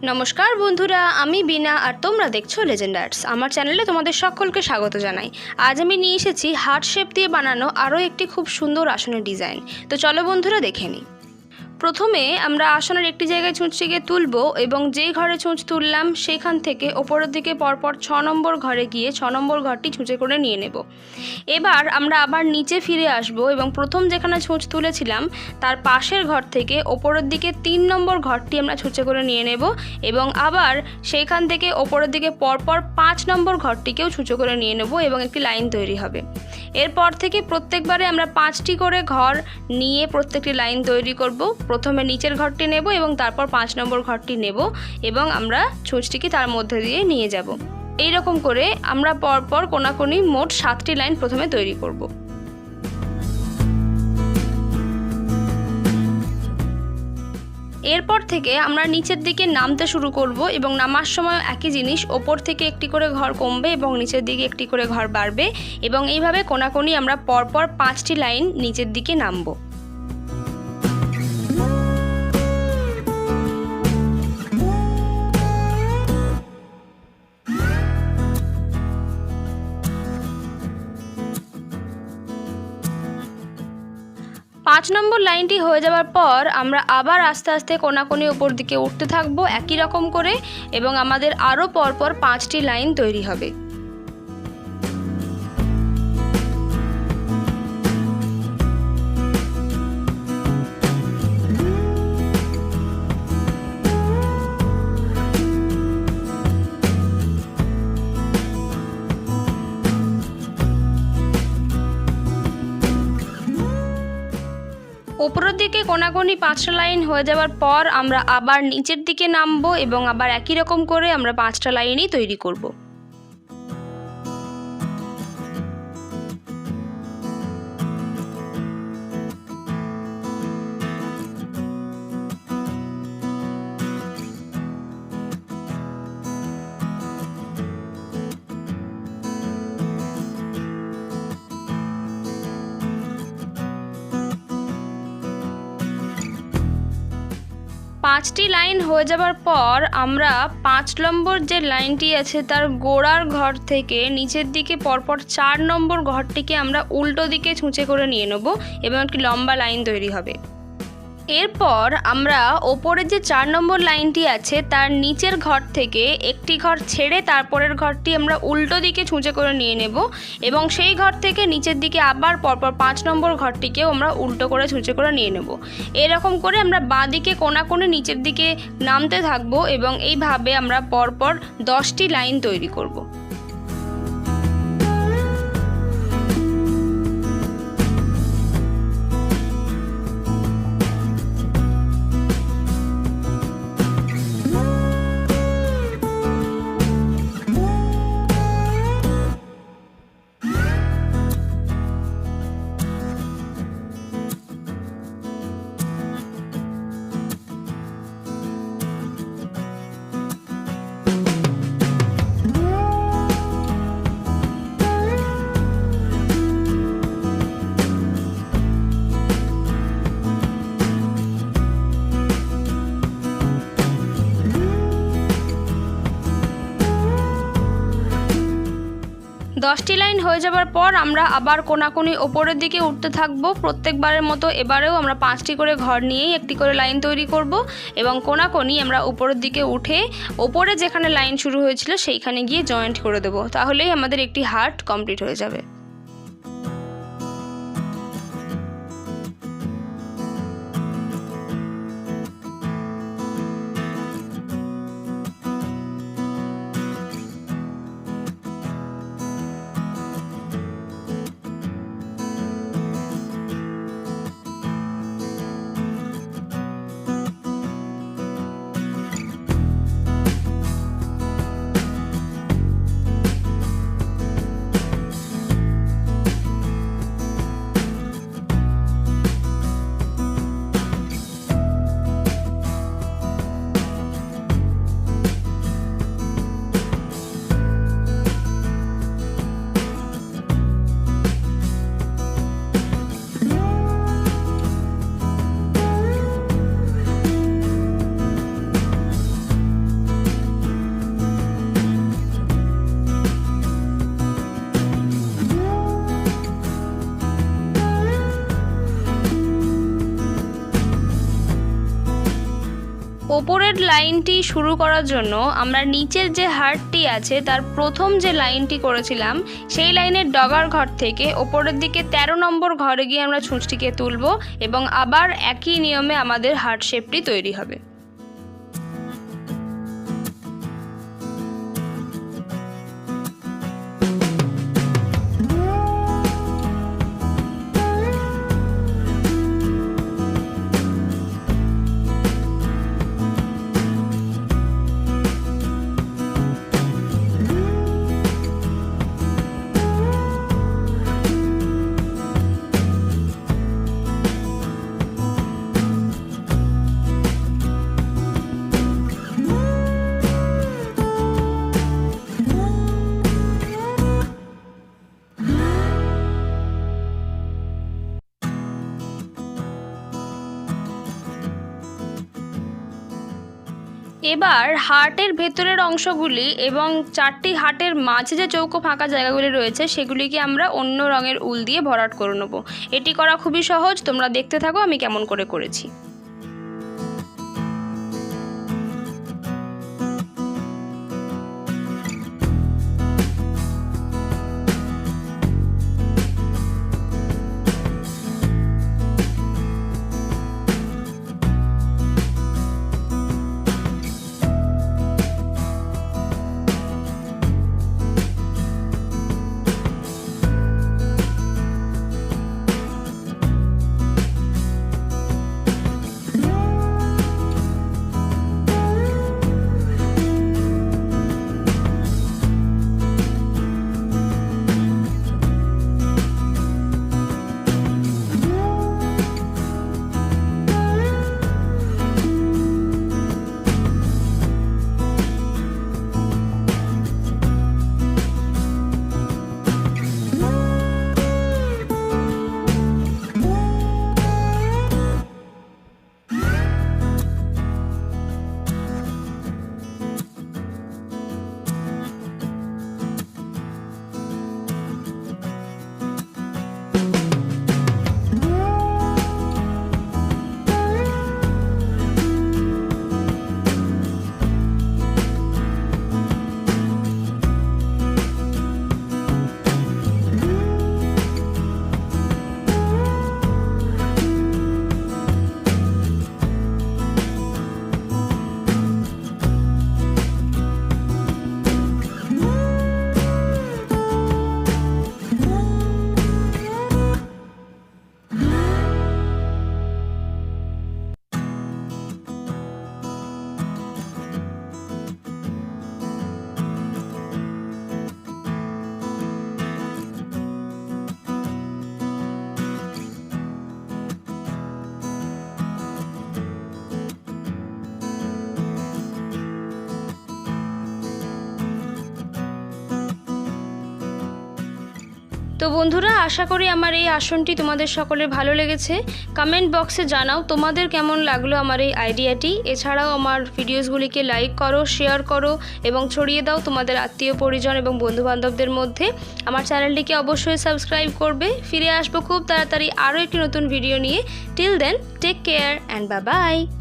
নমস্কার বন্ধুরা, আমি বিনা আর তোমরা দেখছো লেজেন্ডার্স। আমার চ্যানেলে তোমাদের সকলকে স্বাগত জানাই। আজ আমি নিয়ে এসেছি হার্ট শেপ দিয়ে বানানো আরও একটি খুব সুন্দর আসনের ডিজাইন। তো চলো বন্ধুরা দেখে নিই। প্রথমে আমরা আসনের একটি জায়গায় ছুঁচটিকে তুলব এবং যেই ঘরে ছুঁচ তুললাম সেখান থেকে ওপরের দিকে পরপর 6 নম্বর ঘরে গিয়ে 6 নম্বর ঘরটি ছুঁচে করে নিয়ে নেব। এবার আমরা আবার নিচে ফিরে আসব এবং প্রথম যেখানে ছুঁচ তুলেছিলাম তার পাশের ঘর থেকে ওপরের দিকে 3 নম্বর ঘরটি আমরা ছুঁচে করে নিয়ে নেব এবং আবার সেইখান থেকে ওপরের দিকে পরপর 5 নম্বর ঘরটিকেও ছুঁচো করে নিয়ে নেব এবং একটি লাইন তৈরি হবে। এরপর থেকে প্রত্যেকবারে আমরা 5টি করে ঘর নিয়ে প্রত্যেকটি লাইন তৈরি করব। প্রথমে নিচের ঘরটি নেব এবং তারপর 5 নম্বর ঘরটি নেব এবং আমরা ছুঁচটিকে তার মধ্যে দিয়ে নিয়ে যাব। এই রকম করে আমরা পরপর কোনাকুনি মোট 7টি লাইন প্রথমে তৈরি করব। এরপর থেকে আমরা নিচের দিকে নামতে শুরু করব এবং নামার সময় একই জিনিস, ওপর থেকে একটি করে ঘর কমবে এবং নিচের দিকে একটি করে ঘর বাড়বে এবং এইভাবে কোনাকুনি আমরা পরপর 5টি লাইন নিচের দিকে নামব। পাঁচ নম্বর লাইনটি হয়ে যাওয়ার পর আমরা আবার আস্তে আস্তে কোনাকুনি ওপর দিকে উঠতে থাকবো একই রকম করে এবং আমাদের আরও পরপর 5টি লাইন তৈরি হবে। উপরের দিকে কোনাকুনি 5টা লাইন হয়ে যাওয়ার পর আমরা আবার নিচের দিকে নামবো এবং আবার একই রকম করে আমরা 5টা লাইনই তৈরি করব। পাঁচটি লাইন হয়ে যাবার পর আমরা 5 নম্বর যে লাইনটি আছে তার গোড়ার ঘর থেকে নিচের দিকে পরপর 4 নম্বর ঘরটিকে আমরা উল্টো দিকে ছুঁচে করে নিয়ে নেব এবং একটি লম্বা লাইন তৈরি হবে। এরপর আমরা ওপরে যে 4 নম্বর লাইনটি আছে তার নিচের ঘর থেকে একটি ঘর ছেড়ে তারপরের ঘরটি আমরা উল্টো দিকে ছুঁচে করে নিয়ে নেব এবং সেই ঘর থেকে নিচের দিকে আবার পরপর 5 নম্বর ঘরটিকেও আমরা উল্টো করে ছুঁচে করে নিয়ে নেব। এরকম করে আমরা বাঁ দিকে কোনাকুনি নিচের দিকে নামতে থাকবো এবং এইভাবে আমরা পরপর 10টি লাইন তৈরি করব। দশটি লাইন হয়ে যাবার পর আমরা আবার কোনাকুনি ওপরের দিকে উঠতে থাকবো। প্রত্যেকবারের মতো এবারেও আমরা 5টি করে ঘর নিয়েই একটি করে লাইন তৈরি করব এবং কোনাকুনি আমরা উপরের দিকে উঠে ওপরে যেখানে লাইন শুরু হয়েছিল সেইখানে গিয়ে জয়েন্ট করে দেবো। তাহলেই আমাদের একটি হার্ট কমপ্লিট হয়ে যাবে। ওপরের লাইনটি শুরু করার জন্য আমরা নিচের যে হার্টটি আছে তার প্রথম যে লাইনটি করেছিলাম সেই লাইনের ডগার ঘর থেকে ওপরের দিকে 13 নম্বর ঘরে গিয়ে আমরা ছুঁচটিকে তুলব এবং আবার একই নিয়মে আমাদের হার্ট শেপটি তৈরি হবে। এবার হার্টের ভেতরের অংশগুলি এবং 4টি হার্টের মাঝে যে চৌকো ফাঁকা জায়গাগুলি রয়েছে সেগুলিকে আমরা অন্য রঙের উল দিয়ে ভরাট করে নেব। এটি করা খুবই সহজ, তোমরা দেখতে থাকো আমি কেমন করে করেছি। তো বন্ধুরা, আশা করি আমার এই আসনটি তোমাদের সকলের ভালো লেগেছে। কমেন্ট বক্সে জানাও তোমাদের কেমন লাগলো আমার এই আইডিয়াটি। এছাড়াও আমার ভিডিওসগুলিকে লাইক করো, শেয়ার করো এবং ছড়িয়ে দাও তোমাদের আত্মীয় পরিজন এবং বন্ধুবান্ধবদের মধ্যে। আমার চ্যানেলটিকে অবশ্যই সাবস্ক্রাইব করবে। ফিরে আসবো খুব তাড়াতাড়ি আরও একটি নতুন ভিডিও নিয়ে। Till then, take care and bye by.